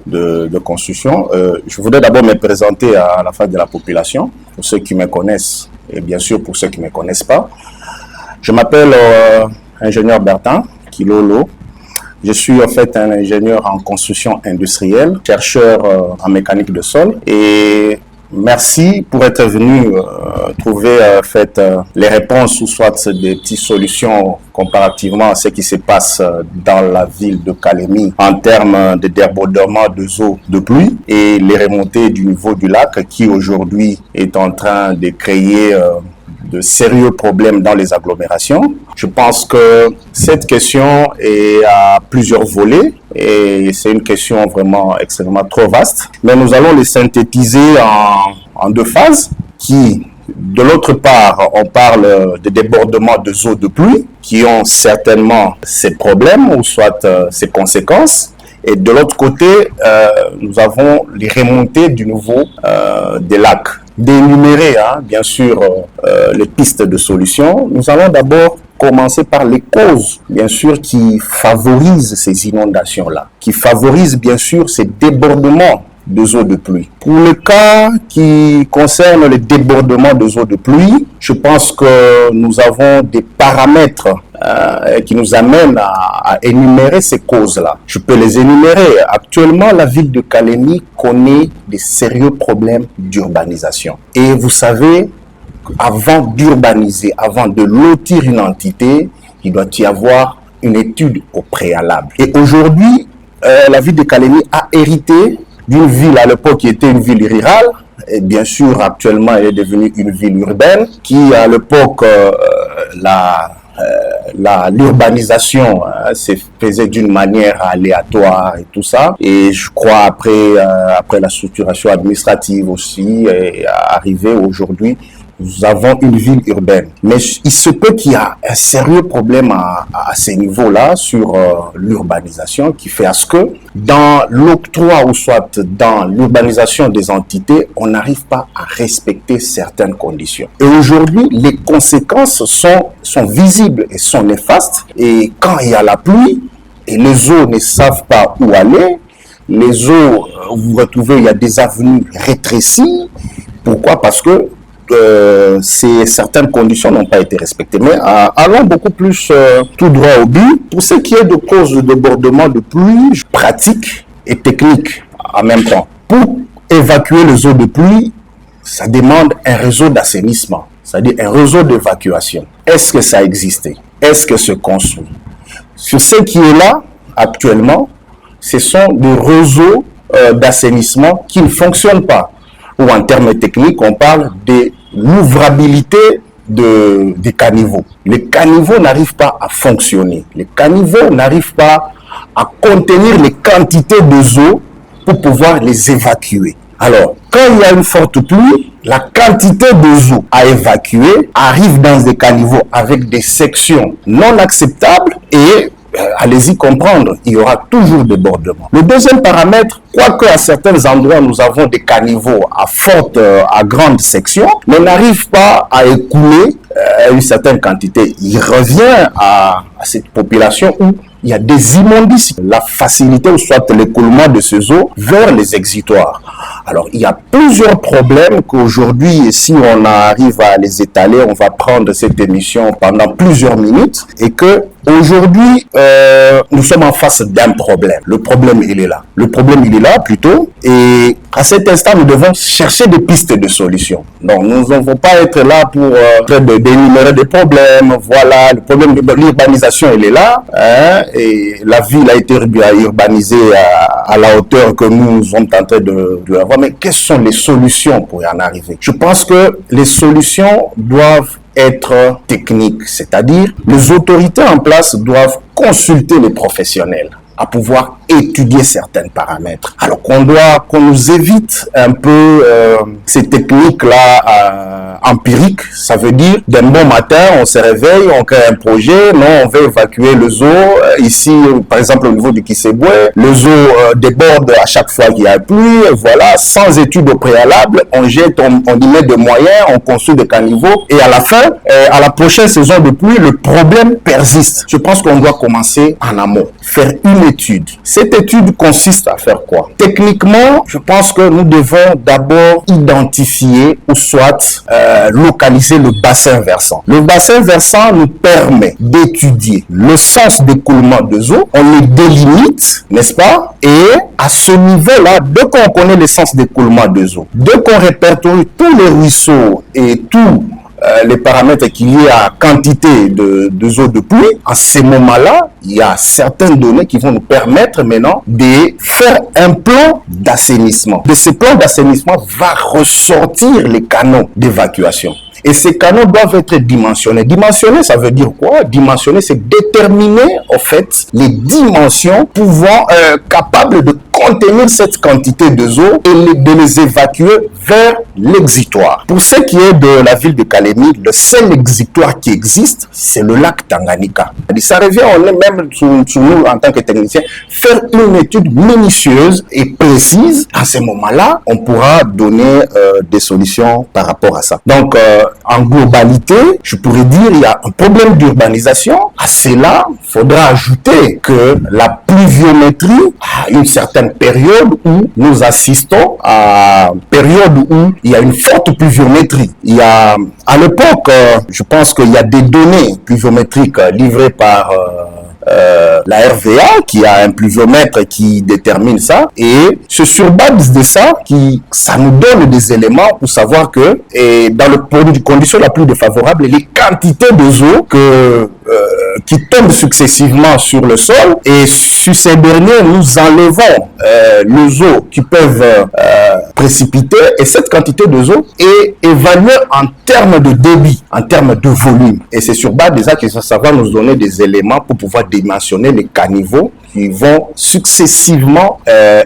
de construction. Je voudrais d'abord me présenter à la face de la population, pour ceux qui me connaissent et bien sûr pour ceux qui ne me connaissent pas. Je m'appelle ingénieur Bertin Kilolo. Je suis en fait un ingénieur en construction industrielle, chercheur en mécanique de sol, et merci pour être venu trouver les réponses ou soit des petites solutions comparativement à ce qui se passe dans la ville de Kalemi en termes de débordement de eaux de pluie et les remontées du niveau du lac qui aujourd'hui est en train de créer de sérieux problèmes dans les agglomérations. Je pense que cette question est à plusieurs volets et c'est une question vraiment extrêmement trop vaste. Mais nous allons les synthétiser en deux phases qui, de l'autre part, on parle de débordements de eaux de pluie qui ont certainement ces problèmes ou soit ces conséquences. Et de l'autre côté, nous avons les remontées du niveau des lacs. D'énumérer, bien sûr, les pistes de solutions. Nous allons d'abord commencer par les causes, bien sûr, qui favorisent ces inondations-là, qui favorisent, bien sûr, ces débordements de eaux de pluie. Pour le cas qui concerne les débordements de eaux de pluie, je pense que nous avons des paramètres qui nous amènent à énumérer ces causes-là. Je peux les énumérer. Actuellement, la ville de Kalemi connaît des sérieux problèmes d'urbanisation. Et vous savez, avant d'urbaniser, avant de lotir une entité, il doit y avoir une étude au préalable. Et aujourd'hui, la ville de Kalemi a hérité d'une ville à l'époque qui était une ville rurale. Et bien sûr, actuellement, elle est devenue une ville urbaine qui, à l'époque, l'urbanisation se faisait d'une manière aléatoire et tout ça. Et je crois après la structuration administrative aussi, est arrivé aujourd'hui, nous avons une ville urbaine. Mais il se peut qu'il y a un sérieux problème à ces niveaux-là sur l'urbanisation qui fait à ce que dans l'octroi ou soit dans l'urbanisation des entités, on n'arrive pas à respecter certaines conditions. Et aujourd'hui, les conséquences sont visibles et sont néfastes. Et quand il y a la pluie et les eaux ne savent pas où aller, les eaux, vous retrouvez, il y a des avenues rétrécies. Pourquoi? Parce que certaines conditions n'ont pas été respectées. Mais allons beaucoup plus tout droit au but. Pour ce qui est de causes de débordement de pluie, pratique et technique en même temps. Pour évacuer les eaux de pluie, ça demande un réseau d'assainissement, c'est-à-dire un réseau d'évacuation. Est-ce que ça existe? Est-ce que c'est construit? Sur ce qui est là actuellement, ce sont des réseaux d'assainissement qui ne fonctionnent pas. Ou en termes techniques, on parle de l'ouvrabilité des caniveaux. Les caniveaux n'arrivent pas à fonctionner. Les caniveaux n'arrivent pas à contenir les quantités d'eau pour pouvoir les évacuer. Alors, quand il y a une forte pluie, la quantité d'eau à évacuer arrive dans des caniveaux avec des sections non acceptables et allez-y comprendre, il y aura toujours débordement. Le deuxième paramètre, quoique à certains endroits nous avons des caniveaux à grande section, mais n'arrive pas à écouler une certaine quantité. Il revient à cette population où il y a des immondices, la facilité ou soit l'écoulement de ces eaux vers les exutoires. Alors, il y a plusieurs problèmes qu'aujourd'hui, si on arrive à les étaler, on va prendre cette émission pendant plusieurs minutes et que aujourd'hui, nous sommes en face d'un problème. Le problème, il est là. Le problème, il est là plutôt. Et à cet instant, nous devons chercher des pistes de solutions. Donc, nous ne devons pas être là pour d'énumérer des problèmes. Voilà, le problème de l'urbanisation, il est là. Et la ville a été urbanisée à la hauteur que nous sommes en train de avoir. Mais quelles sont les solutions pour y en arriver? Je pense que les solutions doivent être techniques, c'est-à-dire les autorités en place doivent consulter les professionnels à pouvoir étudier certains paramètres. Alors qu'on nous évite un peu ces techniques-là empiriques. Ça veut dire, d'un bon matin, on se réveille, on crée un projet, non, on veut évacuer les eaux. Ici, par exemple, au niveau du Kisebwe, les eaux débordent à chaque fois qu'il y a pluie. Voilà, sans étude au préalable, on jette, on y met des moyens, on construit des caniveaux. Et à la fin, à la prochaine saison de pluie, le problème persiste. Je pense qu'on doit commencer en amont, faire une étude. Cette étude consiste à faire quoi? Techniquement, je pense que nous devons d'abord identifier ou soit localiser le bassin versant. Le bassin versant nous permet d'étudier le sens d'écoulement des eaux. On les délimite, n'est-ce pas? Et à ce niveau-là, dès qu'on connaît le sens d'écoulement des eaux, dès qu'on répertorie tous les ruisseaux et tous les paramètres qui liés à quantité de eau de pluie, à ce moment-là, il y a certaines données qui vont nous permettre maintenant de faire un plan d'assainissement. De ce plan d'assainissement va ressortir les canaux d'évacuation. Et ces canaux doivent être dimensionnés. Dimensionner, ça veut dire quoi? Dimensionner, c'est déterminer, en fait, les dimensions pouvant, capables de contenir cette quantité d'eau et de les évacuer vers l'exutoire. Pour ce qui est de la ville de Kalemi, le seul exutoire qui existe, c'est le lac Tanganyika. Ça revient, on est même sur nous, en tant que technicien, faire une étude minutieuse et précise. À ce moment-là, on pourra donner des solutions par rapport à ça. Donc, en globalité, je pourrais dire il y a un problème d'urbanisation. À cela, il faudra ajouter que la pluviométrie, à une certaine période où nous assistons à une période où il y a une forte pluviométrie. Il y a, à l'époque, je pense qu'il y a des données pluviométriques livrées par la RVA qui a un pluviomètre qui détermine ça, et c'est sur base de ça ça nous donne des éléments pour savoir que dans les conditions la plus défavorable, les quantités d'eau qui tombent successivement sur le sol, et sur ces derniers nous enlevons les eaux qui peuvent précipiter, et cette quantité d'eau est évaluée en termes de débit, en termes de volume, et c'est sur base de ça que ça va nous donner des éléments pour pouvoir dimensionner les caniveaux qui vont successivement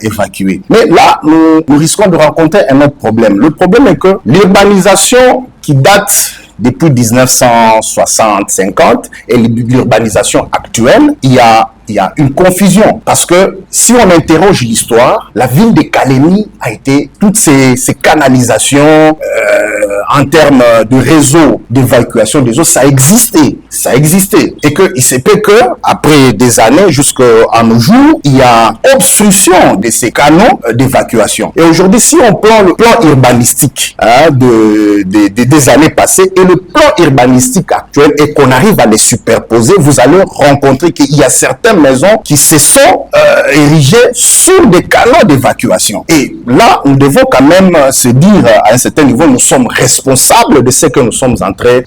évacuer. Mais là, nous risquons de rencontrer un autre problème. Le problème est que l'urbanisation qui date depuis 1960-50 et l'urbanisation actuelle, il y a une confusion, parce que si on interroge l'histoire, la ville de Kalemi a été toutes ces canalisations en termes de réseau d'évacuation des eaux, ça existait, et que il se peut que après des années jusqu'à nos jours, il y a obstruction de ces canaux d'évacuation. Et aujourd'hui, si on prend le plan urbanistique des années passées et le plan urbanistique actuel et qu'on arrive à les superposer, vous allez rencontrer qu'il y a certaines maisons qui se sont érigées sur des canaux d'évacuation. Et là, nous devons quand même se dire à un certain niveau, nous sommes responsables de ce que nous sommes en train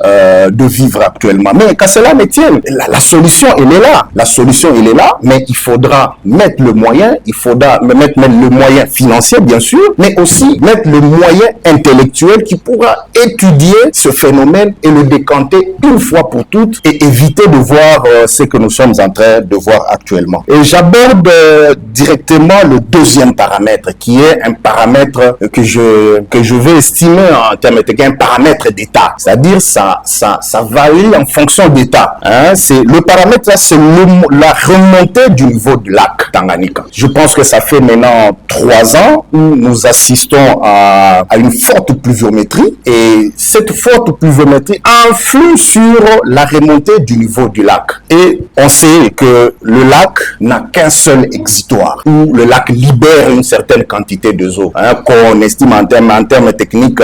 de vivre actuellement. Mais qu'à cela ne tienne, la solution, elle est là. La solution, elle est là, mais il faudra mettre le moyen, il faudra mettre le moyen financier, bien sûr, mais aussi mettre le moyen intellectuel qui pourra étudier ce phénomène et le décanter une fois pour toutes et éviter de voir ce que nous sommes en train de voir actuellement. Et j'aborde directement le deuxième paramètre, qui est un paramètre que je vais estimer en termes de un paramètre d'état. C'est-à-dire ça varie en fonction d'état. C'est le paramètre là, c'est la remontée du niveau du lac Tanganyika. Je pense que ça fait maintenant 3 ans où nous assistons à une forte pluviométrie, et cette forte pluviométrie influe sur la remontée du niveau du lac. Et on sait que le lac n'a qu'un seul exutoire, où le lac libère une certaine quantité d'eau, qu'on estime en termes techniques,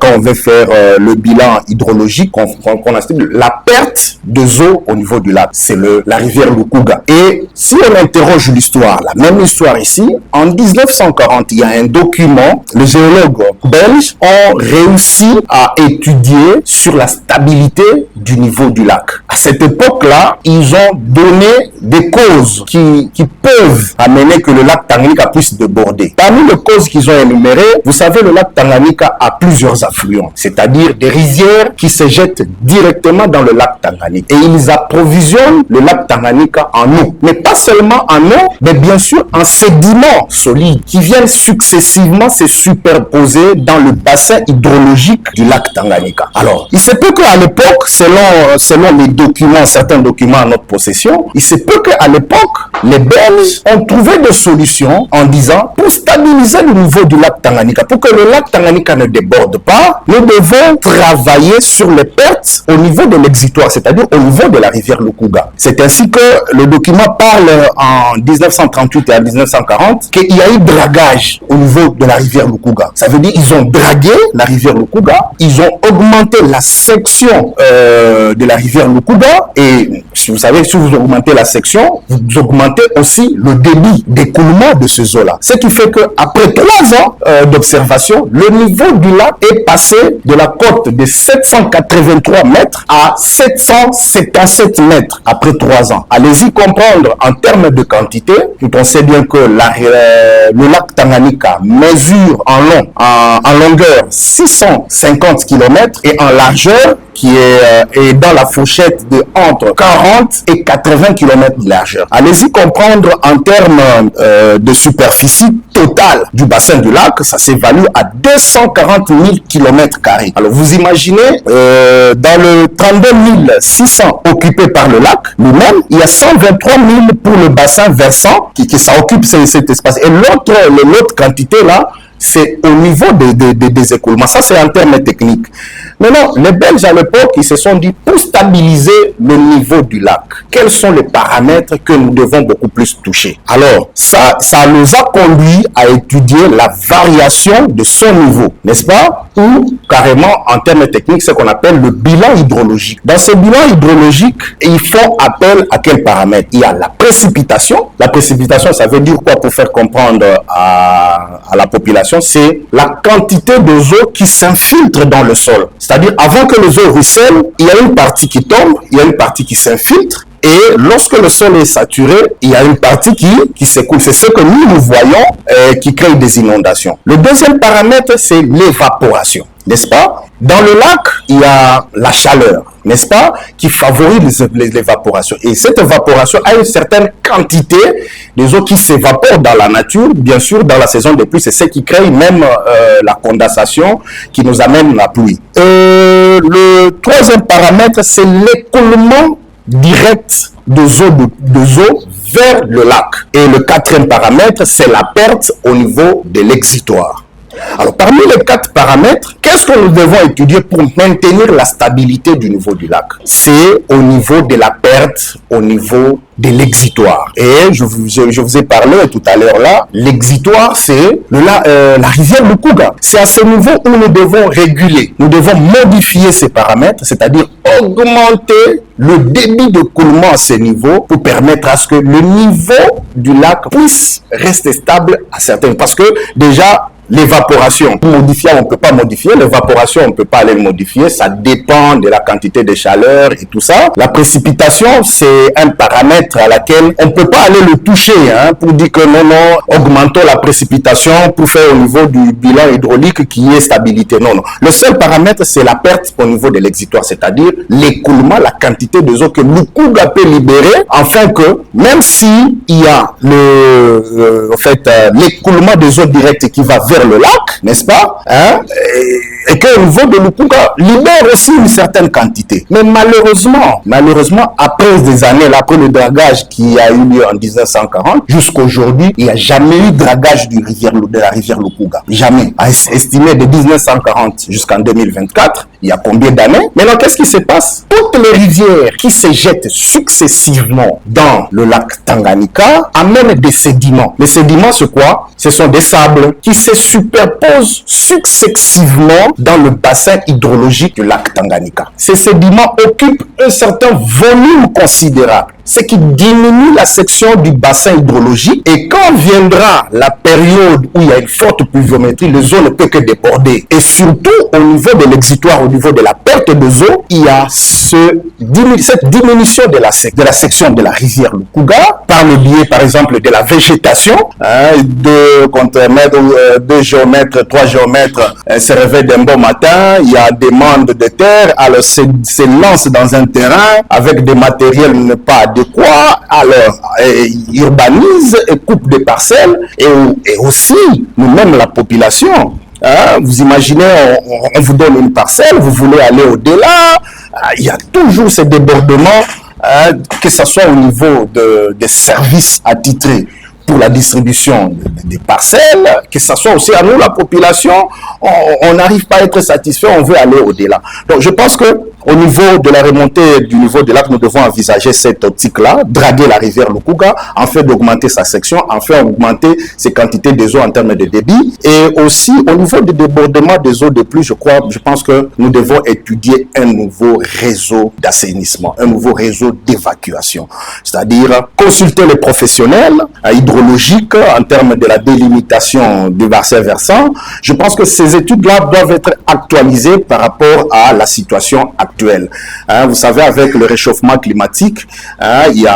quand on veut faire le bilan hydrologique, qu'on estime la perte d'eau au niveau du lac. C'est la rivière Lukuga. Et si on interroge l'histoire, la même histoire ici, en 1940, il y a un document, les géologues belges ont réussi à étudier sur la stabilité du niveau du lac. À cette époque-là, ils ont donné des causes qui peuvent amener que le lac Tanganyika puisse déborder. Parmi les causes qu'ils ont énumérées, vous savez, le lac Tanganyika a plusieurs affluents, c'est-à-dire des rivières qui se jettent directement dans le lac Tanganyika. Et ils approvisionnent le lac Tanganyika en eau. Mais pas seulement en eau, mais bien sûr en sédiments solides qui viennent successivement se superposer dans le bassin hydrologique du lac lac Tanganyika. Alors, il se peut qu'à l'époque, selon les documents, certains documents à notre possession, il se peut qu'à l'époque, les Belges ont trouvé des solutions en disant, pour stabiliser le niveau du lac Tanganyika, pour que le lac Tanganyika ne déborde pas, nous devons travailler sur les pertes au niveau de l'exutoire, c'est-à-dire au niveau de la rivière Lukuga. C'est ainsi que le document parle en 1938 et en 1940 qu'il y a eu dragage au niveau de la rivière Lukuga. Ça veut dire qu'ils ont dragué la rivière Lukuga, ils ont augmenté la section de la rivière Lukuga, et si vous savez, si vous augmentez la section, vous augmentez aussi le débit d'écoulement de ces eaux-là. Ce qui fait qu'après 3 ans d'observation, le niveau du lac est passé de la cote de 783 mètres à 777 mètres après 3 ans. Allez-y comprendre en termes de quantité. On sait bien que le lac Tanganyika mesure en longueur 650 km et en largeur qui est dans la fourchette de entre 40 et 80 km de largeur. Allez-y comprendre en termes de superficie totale du bassin du lac, ça s'évalue à 240 000 km². Alors vous imaginez, dans le 32 600 occupés par le lac lui-même, il y a 123 000 pour le bassin versant qui ça occupe cet espace. Et l'autre quantité là, c'est au niveau des écoulements. Ça, c'est en termes techniques. Maintenant, les Belges, à l'époque, ils se sont dit, pour stabiliser le niveau du lac, quels sont les paramètres que nous devons beaucoup plus toucher? Alors, ça nous a conduit à étudier la variation de son niveau, n'est-ce pas? Ou carrément, en termes techniques, ce qu'on appelle le bilan hydrologique. Dans ce bilan hydrologique, ils font appel à quels paramètres? Il y a la précipitation. La précipitation, ça veut dire quoi pour faire comprendre à la population? C'est la quantité d'eau qui s'infiltre dans le sol. C'est-à-dire, avant que les eaux ruissellent, il y a une partie qui tombe, il y a une partie qui s'infiltre, et lorsque le sol est saturé, il y a une partie qui s'écoule. C'est ce que nous voyons qui crée des inondations. Le deuxième paramètre, c'est l'évaporation, n'est-ce pas? Dans le lac, il y a la chaleur, n'est-ce pas, qui favorise l'évaporation. Et cette évaporation a une certaine quantité des eaux qui s'évaporent dans la nature. Bien sûr, dans la saison des pluies, c'est ce qui crée même la condensation qui nous amène la pluie. Le troisième paramètre, c'est l'écoulement direct de eau vers le lac. Et le quatrième paramètre, c'est la perte au niveau de l'exutoire. Alors, parmi les 4 paramètres, qu'est-ce que nous devons étudier pour maintenir la stabilité du niveau du lac? C'est au niveau de la perte, au niveau de l'exutoire. Et je vous ai parlé tout à l'heure là, l'exutoire, c'est la rivière Lukuga. C'est à ce niveau où nous devons réguler, nous devons modifier ces paramètres, c'est-à-dire augmenter le débit de coulement à ce niveau pour permettre à ce que le niveau du lac puisse rester stable à certains. Parce que déjà, l'évaporation, modifier, on ne peut pas modifier. L'évaporation, on ne peut pas aller le modifier. Ça dépend de la quantité de chaleur et tout ça. La précipitation, c'est un paramètre à laquelle on ne peut pas aller le toucher pour dire que non, augmentons la précipitation pour faire au niveau du bilan hydraulique qui est stabilité. Non. Le seul paramètre, c'est la perte au niveau de l'exutoire, c'est-à-dire l'écoulement, la quantité de eau que Lukuga peut libérer, afin que même si il y a l'écoulement des eaux directes qui va vers le lac, n'est-ce pas, et que au niveau de Lukuga libère aussi une certaine quantité. Mais malheureusement, après des années, après le dragage qui a eu lieu en 1940, jusqu'à aujourd'hui, il n'y a jamais eu de dragage de la rivière Lukuga. Jamais. Estimé de 1940 jusqu'en 2024, il y a combien d'années? Maintenant, qu'est-ce qui se passe? Toutes les rivières qui se jettent successivement dans le lac Tanganyika amènent des sédiments. Les sédiments, c'est quoi? Ce sont des sables qui se superposent successivement dans le bassin hydrologique du lac Tanganyika. Ces sédiments occupent un certain volume considérable, ce qui diminue la section du bassin hydrologique, et quand viendra la période où il y a une forte pluviométrie, les eaux ne peuvent que déborder. Et surtout, au niveau de l'exutoire, au niveau de la perte des eaux, il y a cette diminution de la section de la rivière Lukuga par le biais, par exemple, de la végétation. Deux géomètres, 3 géomètres se réveillent d'un bon matin, il y a des mandes de terre, alors se lancent dans un terrain avec des matériels pas adéquats, alors urbanisent et coupent des parcelles, et aussi nous-mêmes la population, Vous imaginez, on vous donne une parcelle, vous voulez aller au-delà. Il y a toujours ces débordements, que ce soit au niveau des services attitrés pour la distribution des parcelles, que ce soit aussi à nous, la population, on n'arrive pas à être satisfait, on veut aller au-delà. Donc je pense que au niveau de la remontée du niveau de lac, nous devons envisager cette optique-là, draguer la rivière Lukuga, afin d'augmenter sa section, afin d'augmenter ses quantités des eaux en termes de débit. Et aussi, au niveau du débordement des eaux de pluie, je pense que nous devons étudier un nouveau réseau d'assainissement, un nouveau réseau d'évacuation. C'est-à-dire consulter les professionnels hydrologiques en termes de la délimitation du bassin versant. Je pense que ces études-là doivent être actualisées par rapport à la situation actuelle. Vous savez, avec le réchauffement climatique, il y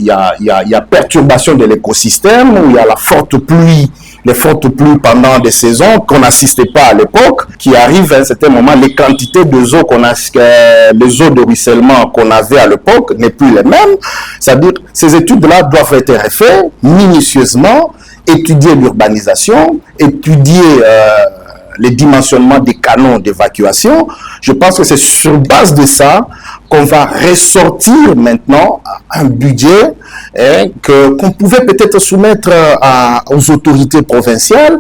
a perturbation de l'écosystème, où il y a les fortes pluies pendant des saisons qu'on n'assistait pas à l'époque, qui arrivent à un certain moment, les quantités les eaux de ruissellement qu'on avait à l'époque n'est plus les mêmes. C'est-à-dire, ces études-là doivent être faites minutieusement, étudier l'urbanisation, étudier les dimensionnements des canaux d'évacuation. Je pense que c'est sur base de ça qu'on va ressortir maintenant un budget qu'on pouvait peut-être soumettre aux autorités provinciales,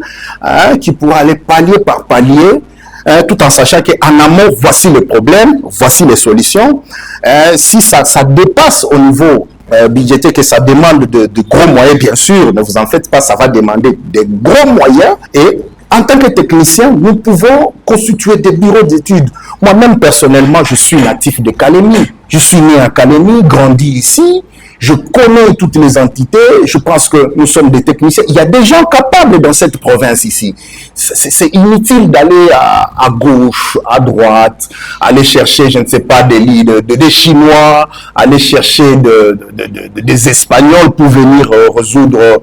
qui pourra aller palier par palier, tout en sachant qu'en amont, voici le problème, voici les solutions. Si ça dépasse au niveau budgétaire, que ça demande de gros moyens, bien sûr, ne vous en faites pas, ça va demander des gros moyens. Et en tant que technicien, nous pouvons constituer des bureaux d'études. Moi-même, personnellement, je suis natif de Calémie. Je suis né à Calémie, grandi ici. Je connais toutes les entités. Je pense que nous sommes des techniciens. Il y a des gens capables dans cette province ici. C'est inutile d'aller à gauche, à droite, aller chercher, je ne sais pas, des Chinois, aller chercher des Espagnols pour venir résoudre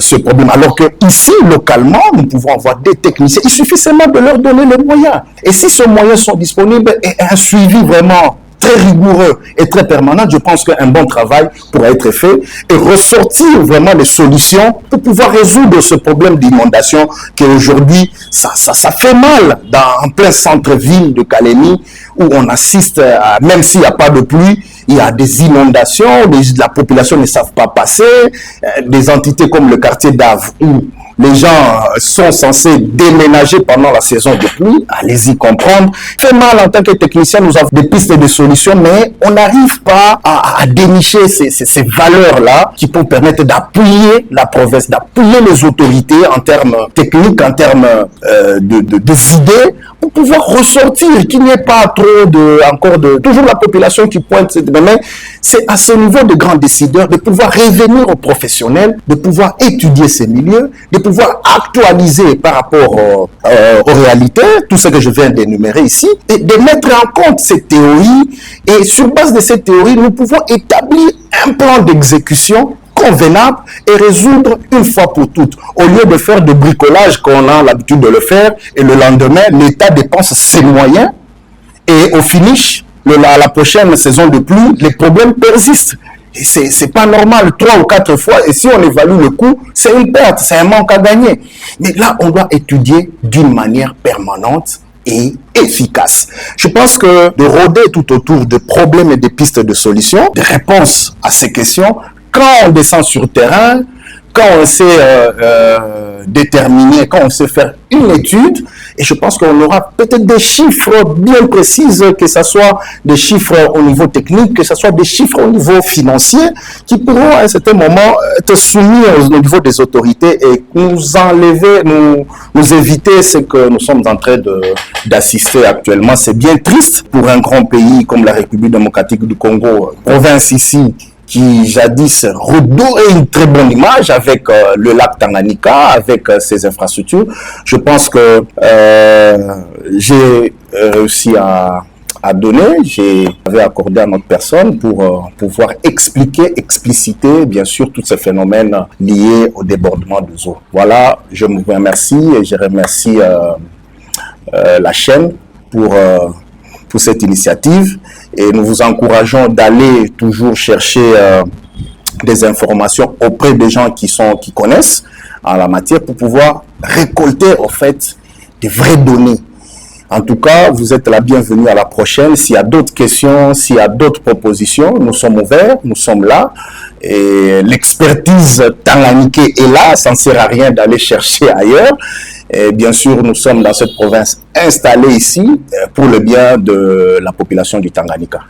ce problème. Alors que ici, localement, nous pouvons avoir des techniciens. Il suffit seulement de leur donner les moyens. Et si ces moyens sont disponibles et un suivi vraiment très rigoureux et très permanent, je pense qu'un bon travail pourra être fait et ressortir vraiment les solutions pour pouvoir résoudre ce problème d'inondation qui aujourd'hui, ça fait mal en plein centre-ville de Calémie, où on assiste, même s'il n'y a pas de pluie, il y a des inondations, la population ne savent pas passer, des entités comme le quartier d'Ave, où les gens sont censés déménager pendant la saison de pluie, allez-y comprendre. Fait mal en tant que technicien, nous avons des pistes de solutions, mais on n'arrive pas à dénicher ces valeurs-là qui peuvent permettre d'appuyer la province, d'appuyer les autorités en termes techniques, en termes des idées, pour pouvoir ressortir, qu'il n'y ait pas trop toujours la population qui pointe cette main. C'est à ce niveau de grands décideurs de pouvoir revenir aux professionnels, de pouvoir étudier ces milieux, de pouvoir actualiser par rapport aux réalités, tout ce que je viens d'énumérer ici, et de mettre en compte ces théories. Et sur base de ces théories, nous pouvons établir un plan d'exécution convenable et résoudre une fois pour toutes. Au lieu de faire de bricolage qu'on a l'habitude de le faire, et le lendemain, l'État dépense ses moyens, et au finish, la prochaine saison de pluie, les problèmes persistent. C'est pas normal, 3 ou 4 fois, et si on évalue le coût, c'est une perte, c'est un manque à gagner. Mais là, on doit étudier d'une manière permanente et efficace. Je pense que de rôder tout autour de problèmes et de pistes de solutions, de réponses à ces questions, quand on descend sur le terrain, quand on sait déterminer, quand on sait faire une étude, et je pense qu'on aura peut-être des chiffres bien précis, que ce soit des chiffres au niveau technique, que ce soit des chiffres au niveau financier, qui pourront à un certain moment être soumis au niveau des autorités et nous enlever, nous éviter ce que nous sommes en train d'assister actuellement. C'est bien triste pour un grand pays comme la République démocratique du Congo, province ici, qui jadis redorait une très bonne image avec le lac Tanganyika, avec ses infrastructures. Je pense que j'ai réussi à donner, j'avais accordé à notre personne pour pouvoir expliciter bien sûr tous ces phénomènes liés au débordement des eaux. Voilà, je vous remercie et je remercie la chaîne pour cette initiative, et nous vous encourageons d'aller toujours chercher des informations auprès des gens qui connaissent en la matière pour pouvoir récolter en fait de vraies données. En tout cas, vous êtes la bienvenue à la prochaine. S'il y a d'autres questions, s'il y a d'autres propositions, nous sommes ouverts, nous sommes là. Et l'expertise tanganyikaise est là, ça ne sert à rien d'aller chercher ailleurs. Et bien sûr, nous sommes dans cette province installée ici pour le bien de la population du Tanganyika.